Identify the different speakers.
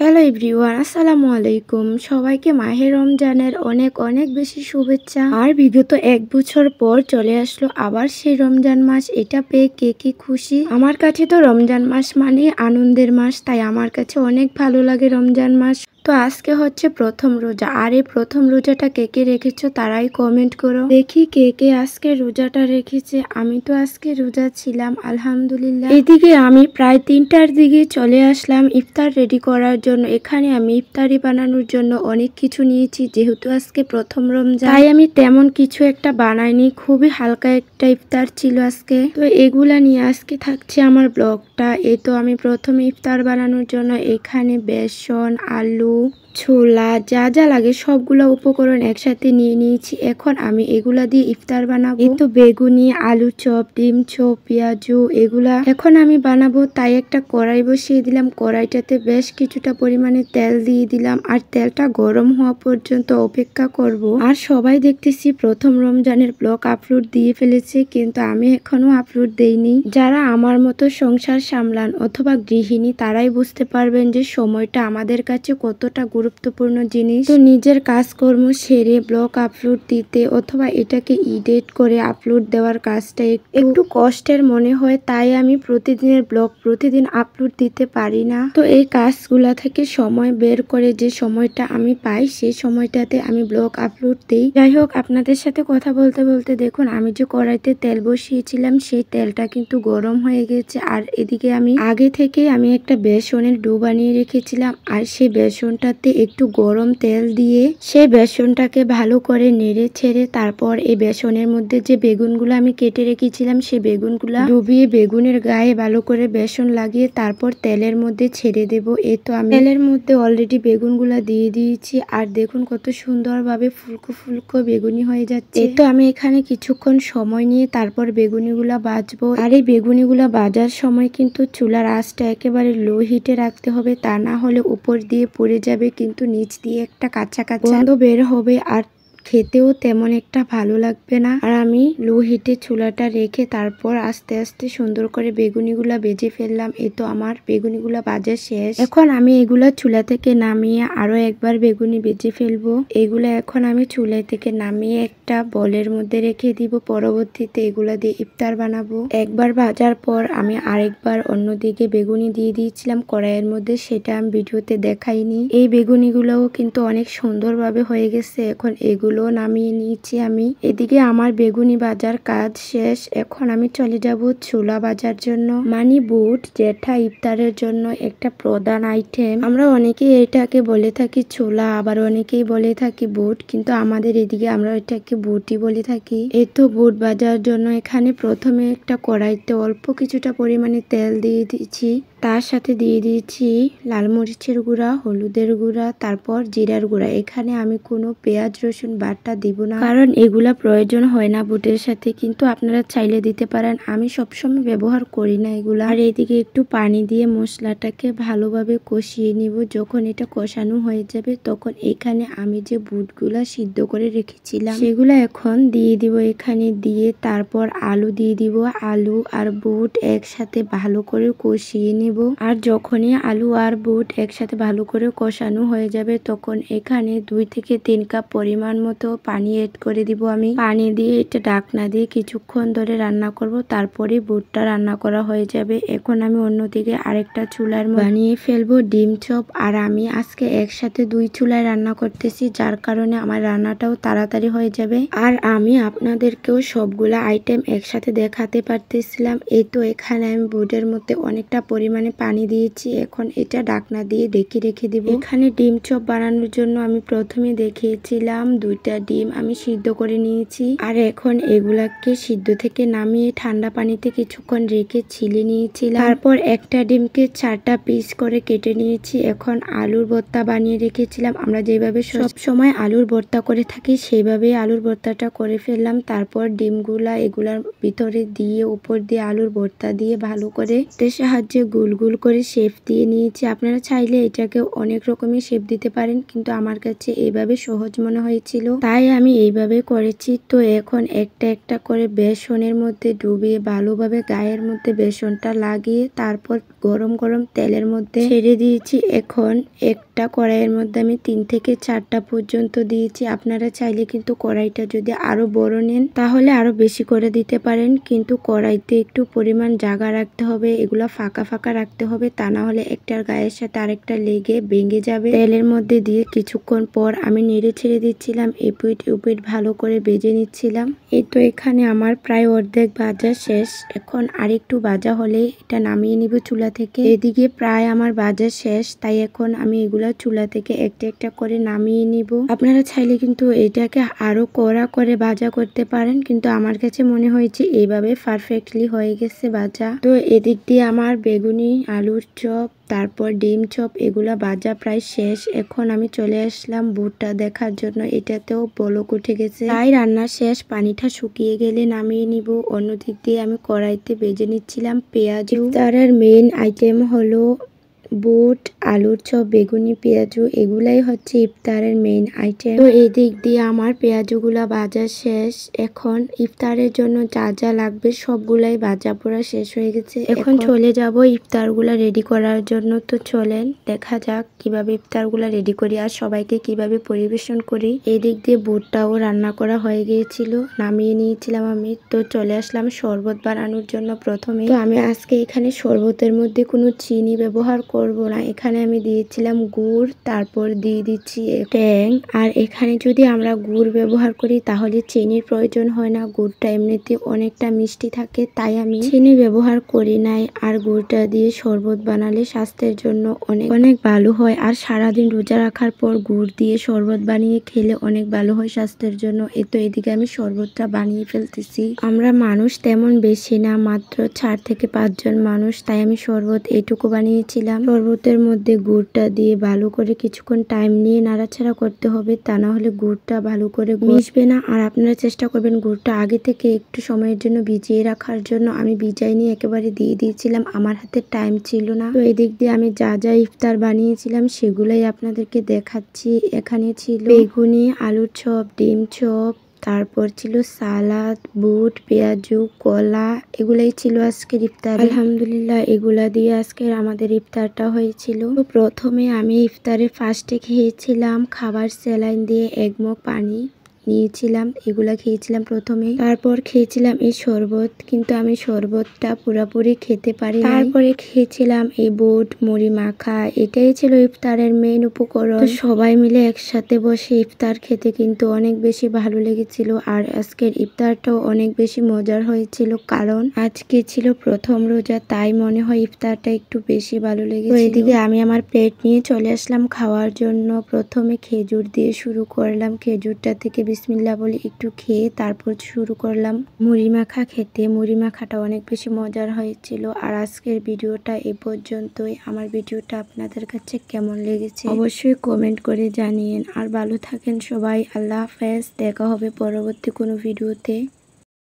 Speaker 1: Hello everyone, আসসালামু আলাইকুম। সবাইকে মাহে রমজানের অনেক অনেক বেশি শুভেচ্ছা। আর বিগত 1 বছর পর চলে আসলো আবার সেই রমজান মাস। এটা পেয়ে কে কি খুশি। আমার কাছে তো রমজান মাস মানে আনন্দের মাস, তাই আমার কাছে অনেক ভালো লাগে রমজান মাস। তো আজকে হচ্ছে প্রথম রোজা, আর এই প্রথম রোজাটা কে কে রেখেছো তারাই কমেন্ট করো। দেখি কে কে আজকে রোজাটা রেখেছে। আমি তো আজকে রোজা ছিলাম আলহামদুলিল্লাহ। এদিকে আমি প্রায় 3টার দিকে চলে আসলাম ইফতার রেডি করার জন্য। এখানে আমি ইফতারি বানানোর জন্য অনেক কিছু নিয়েছি, যেহেতু আজকে প্রথম রমজান তাই আমি তেমন কিছু একটা বানাইনি, খুবই হালকা একটা ইফতার ছিল আজকে। তো এগুলা নিয়ে আজকে থাকছে আমার ব্লগটা। এই তো আমি প্রথমে ইফতার বানানোর জন্য এখানে বেসন, আলু, ছোলা যা যা লাগে সবগুলো উপকরণ একসাথে নিয়ে নিয়েছি। এখন আমি এগুলা দিয়ে ইফতার বানাবো। এই তো বেগুনি, আলু চপ, ডিম চপ, পেঁয়াজু এগুলা এখন আমি বানাবো। তাই একটা কড়াই বসিয়ে দিলাম। কড়াইটাতে বেশ কিছুটা পরিমাণে তেল দিয়ে দিলাম, আর তেলটা গরম হওয়া পর্যন্ত অপেক্ষা করব। আর সবাই দেখতেছি প্রথম রমজানের ব্লগ আপলোড দিয়ে ফেলেছে, কিন্তু আমি এখনো আপলোড দেইনি। যারা আমার মতো সংসার সামলান অথবা গৃহিণী তারাই বুঝতে পারবেন যে সময়টা আমাদের কাছে কতটা গুরুত্বপূর্ণ জিনিস। তো নিজের কাজকর্ম সেরে ব্লগ আপলোড দিতে অথবা এটাকে এডিট করে আপলোড দেওয়ার কাজটা একটু কষ্টের মনে হয়, তাই আমি প্রতিদিনের ব্লগ প্রতিদিন আপলোড দিতে পারি না। তো এই কাজগুলা থেকে সময় বের করে যে সময়টা আমি পাই সেই সময়টাতে আমি ব্লগ আপলোড দিই। যাই হোক, আপনাদের সাথে কথা বলতে বলতে দেখুন আমি যে কড়াইতে তেল বসিয়েছিলাম সেই তেলটা কিন্তু গরম হয়ে গেছে। আর এদিকে আমি আগে থেকে আমি একটা বেসনের ডো বানিয়ে রেখেছিলাম, আর সেই বেসনটাতে একটু গরম তেল দিয়ে সেই বেসনটাকে ভালো করে নেড়ে ছেড়ে তারপর এই বেসনের মধ্যে যে বেগুনগুলো আমি কেটে রেখেছিলাম সেই বেগুনগুলা ডুবিয়ে বেগুনের গায়ে ভালো করে বেসন লাগিয়ে তারপর তেলের মধ্যে ছেড়ে দেব। এই তো আমি তেলের মধ্যে অলরেডি বেগুনগুলা দিয়ে দিয়েছি, আর দেখুন কত সুন্দরভাবে ফুলকো ফুলকো বেগুনি হয়ে যাচ্ছে। এই তো আমি এখানে কিছুক্ষণ সময় নিয়ে তারপর বেগুনিগুলা ভাজবো। আর এই বেগুনিগুলা ভাজার সময় কিন্তু চুলার আঁচটা একেবারে লো হিটে রাখতে হবে, তা না হলে উপর দিয়ে পুড়ে যাবে, কিন্তু নিচ দিয়ে একটা কাঁচা কাঁচা গন্ধ বের হবে আর খেতেও তেমন একটা ভালো লাগবে না। আর আমি লো হিটে চুলাটা রেখে তারপর আস্তে আস্তে সুন্দর করে বেগুনিগুলা ভেজে ফেললাম। এই তো আমার বেগুনিগুলা ভাজা শেষ। এখন আমি এগুলা চুলা থেকে নামিয়ে আরো একবার বেগুনি ভেজে ফেলবো। এগুলা এখন আমি চুলা থেকে নামিয়ে একটা বলের মধ্যে রেখে দিব। পরবর্তীতে এগুলা দিয়ে ইফতার বানাবো। একবার ভাজার পর আমি আরেকবার অন্যদিকে বেগুনি দিয়ে দিয়েছিলাম কড়াইয়ের মধ্যে, সেটা আমি ভিডিওতে দেখাইনি। এই বেগুনিগুলোও কিন্তু অনেক সুন্দরভাবে হয়ে গেছে। এখন এগুলো নামিয়ে নিয়েছি আমি। এদিকে আমার বেগুনি ভাজার কাজ শেষ। এখন আমি চলে যাব ছোলা ভাজার জন্য, মানে বুট, যেটা ইফতারের জন্য একটা প্রধান আইটেম। আমরা অনেকেই এটাকে বলে থাকি ছোলা, আবার অনেকেই বলে থাকি বুট, কিন্তু আমাদের এদিকে আমরা এটাকে বুটই বলে থাকি। এই তো বুট ভাজার জন্য এখানে প্রথমে একটা কড়াইতে অল্প কিছুটা পরিমাণে তেল দিয়ে দিয়েছি। তার সাথে দিয়ে দিয়েছি লাল মরিচের গুঁড়া, হলুদের গুঁড়া, তারপর জিরার গুঁড়া। এখানে আমি কোনো পেঁয়াজ রসুন বাটা দিব না, কারণ এগুলা প্রয়োজন হয় না বুটের সাথে, কিন্তু আপনারা চাইলে দিতে পারেন। আমি সবসময় ব্যবহার করি না এগুলা। আর এইদিকে একটু পানি দিয়ে মশলাটাকে ভালোভাবে কষিয়ে নিব। যখন এটা কষানো হয়ে যাবে তখন এখানে আমি যে বুটগুলা সিদ্ধ করে রেখেছিলাম সেগুলা এখন দিয়ে দিব। এখানে দিয়ে তারপর আলু দিয়ে দিব। আলু আর বুট একসাথে ভালো করে কষিয়ে নিব। আর যখনই আলু আর বুট একসাথে ভালো করে কষানো হয়ে যাবে তখন এখানে 2 থেকে 3 কাপ পরিমাণ মতো পানি এড করে দিব। আমি পানি দিয়ে এটা ঢাকনা দিয়ে কিছুক্ষণ ধরে রান্না করব, তারপরে বুটটা রান্না করা হয়ে যাবে। এখন আমি অন্যদিকে আরেকটা চুলার বানিয়ে ফেলবো ডিম চপ। আর আমি আজকে একসাথে 2 চুলায় রান্না করতেছি, যার কারণে আমার রান্নাটাও তাড়াতাড়ি হয়ে যাবে। আর আমি আপনাদেরকেও সবগুলা আইটেম একসাথে দেখাতে পারতেছিলাম। এই তো এখানে আমি বুটের মধ্যে অনেকটা পরিমাণে পানি দিয়েছি। এখন এটা ঢাকনা দিয়ে ঢেকে রেখে দিব। এখানে ডিম চপ বানানোর জন্য আমি প্রথমে দেখিয়েছিলাম 2টা ডিম আমি সিদ্ধ করে নিয়েছি। আর এখন এগুলাকে সিদ্ধ থেকে নামিয়ে ঠান্ডা পানিতে কিছুক্ষণ রেখে ছিলে নিয়েছিলাম। তারপর একটা ডিমকে 4টা পিস করে কেটে নিয়েছি। এখন আলুর ভর্তা বানিয়ে রেখেছিলাম। আমরা যেভাবে সব সময় আলুর ভর্তা করে থাকি সেইভাবেই আলুর ভর্তাটা করে ফেললাম। তারপর ডিমগুলা এগুলার ভিতরে দিয়ে উপর দিয়ে আলুর ভর্তা দিয়ে ভালো করে সাহায্যে গোল গোল করে শেপ দিয়ে নিয়েছি। আপনারা চাইলে এটাকে অনেক রকমের শেপ দিতে পারেন, কিন্তু আমার কাছে এইভাবে সহজ মনে হয়েছিল তাই আমি এইভাবে করেছি। তো এখন একটা একটা করে বেসনের মধ্যে ডুবিয়ে ভালোভাবে গায়ের মধ্যে বেসনটা লাগিয়ে তারপর গরম গরম তেলের মধ্যে ছেড়ে দিয়েছি। এখন একটা কড়াইয়ের মধ্যে আমি 3 থেকে 4টা পর্যন্ত দিয়েছি। আপনারা চাইলে কিন্তু কড়াইটা যদি আরো বড় নেন তাহলে আরো বেশি করে দিতে পারেন, কিন্তু কড়াইতে একটু পরিমাণ জায়গা রাখতে হবে, এগুলা ফাঁকা ফাঁকা রাখতে হবে, তা না হলে একটার গায়ের সাথে আরেকটা লেগে ভেঙে যাবে। তেলের মধ্যে দিয়ে কিছুক্ষণ পর আমি নেড়ে ছেড়ে দিচ্ছিলাম, এপিট ওপিট ভালো করে ভেজে নিচ্ছিলাম। এই তো এখানে আমার প্রায় অর্ধেক ভাজা শেষ। এখন আরেকটু ভাজা হলে এটা নামিয়ে নিব চুলা থেকে। এদিকে প্রায় আমার ভাজা শেষ, তাই এখন আমি এগুলা চুলা থেকে একটা একটা করে নামিয়ে নিব। আপনারা চাইলে কিন্তু এটাকে আরো কড়া করে ভাজা করতে পারেন, কিন্তু আমার কাছে মনে হয়েছে এইভাবে পারফেক্টলি হয়ে গেছে ভাজা। তো এদিক দিয়ে আমার বেগুনি, আলুর চপ, তারপর ডিম চপ এগুলা ভাজা প্রায় শেষ। এখন আমি চলে আসলাম ভুট্টা দেখার জন্য, এটাতেও বলক উঠে গেছে, তাই রান্না শেষ। পানিটা শুকিয়ে গেলে নামিয়ে নিব। অন্যদিক দিয়ে আমি কড়াইতে ভেজে নিচ্ছিলাম পেঁয়াজ। ইফতারের মেইন আইটেম হলো বুট, আলুর চপ, বেগুনি, পেঁয়াজু, এগুলাই হচ্ছে ইফতারের মেইন আইটেম। তো এই দিক দিয়ে আমার পেঁয়াজুগুলা ভাজা শেষ। এখন ইফতারের জন্য যা যা লাগবে সবগুলাই ভাজা পোড়া শেষ হয়ে গেছে। এখন চলে যাব ইফতারগুলা রেডি করার জন্য। তো চলেন দেখা যাক কিভাবে ইফতারগুলা রেডি করি আর সবাইকে কিভাবে পরিবেশন করি। এই দিক দিয়ে বুটটাও রান্না করা হয়ে গিয়েছিল, নামিয়ে নিয়েছিলাম আমি। তো চলে আসলাম শরবত বানানোর জন্য। প্রথমে তো আমি আজকে এখানে শরবতের মধ্যে কোনো চিনি ব্যবহার করব না, এখানে আমি দিয়েছিলাম গুড়, তারপর দিয়ে দিচ্ছি ট্যাং। আর এখানে যদি আমরা গুড় ব্যবহার করি তাহলে চিনির প্রয়োজন হয় না, গুড়টা এমনিতে অনেকটা মিষ্টি থাকে, তাই আমি চিনি ব্যবহার করি নাই। আর গুড়টা দিয়ে শরবত বানালে স্বাস্থ্যের জন্য অনেক অনেক ভালো হয়, আর সারাদিন রোজা রাখার পর গুড় দিয়ে শরবত বানিয়ে খেলে অনেক ভালো হয় স্বাস্থ্যের জন্য। তো এদিকে আমি শরবতটা বানিয়ে ফেলতেছি। আমরা মানুষ তেমন বেশি না, মাত্র 4 থেকে 5 জন মানুষ, তাই আমি শরবত এইটুকু বানিয়েছিলাম। শরবতের মধ্যে গুড়টা দিয়ে ভালো করে কিছুক্ষণ টাইম নিয়ে নাড়াচাড়া করতে হবে, তা না হলে গুড়টা ভালো করে মিশবে না। আর আপনারা চেষ্টা করবেন গুড়টা আগে থেকে একটু সময়ের জন্য ভিজিয়ে রাখার জন্য। আমি ভিজাই নিয়ে একেবারে দিয়ে দিয়েছিলাম, আমার হাতে টাইম ছিল না। তো এদিক দিয়ে আমি যা যা ইফতার বানিয়েছিলাম সেগুলাই আপনাদেরকে দেখাচ্ছি। এখানে ছিল বেগুনি, আলুর চপ, ডিম চপ, তারপর ছিল সালাদ, বুট, পেঁয়াজু, কলা, এগুলাই ছিল আজকের ইফতার। আলহামদুলিল্লাহ এগুলা দিয়ে আজকের আমাদের ইফতারটা হয়েছিল। তো প্রথমে আমি ইফতারে ফার্স্টে খেয়েছিলাম খাবার স্যালাইন দিয়ে 1 মগ পানি নিয়েছিলাম, এগুলা খেয়েছিলাম প্রথমে। তারপর খেয়েছিলাম এই শরবত, কিন্তু আমি শরবতটা পুরোপুরি খেতে পারি। তারপরে খেয়েছিলাম এই বুট মুড়ি মাখা, এটাই ছিল ইফতারের মেইন উপকরণ। সবাই মিলে একসাথে বসে ইফতার খেতে কিন্তু অনেক বেশি ভালো লেগেছিল। আর আজকের ইফতারটাও অনেক বেশি মজার হয়েছিল, কারণ আজকে ছিল প্রথম রোজা, তাই মনে হয় ইফতারটা একটু বেশি ভালো লেগেছিল। এদিকে আমি আমার প্লেট নিয়ে চলে আসলাম খাওয়ার জন্য। প্রথমে খেজুর দিয়ে শুরু করলাম, খেজুরটা থেকে বিসমিল্লাহ বলে একটু খেয়ে তারপর শুরু করলাম মুড়ি মাখা খেতে। মুড়ি মাখাটা অনেক বেশি মজার হয়েছিল। আর আজকের ভিডিওটা এ পর্যন্তই। আমার ভিডিওটা আপনাদের কাছে কেমন লেগেছে অবশ্যই কমেন্ট করে জানিয়েন। আর ভালো থাকেন সবাই, আল্লাহ হাফেজ, দেখা হবে পরবর্তী কোনো ভিডিওতে।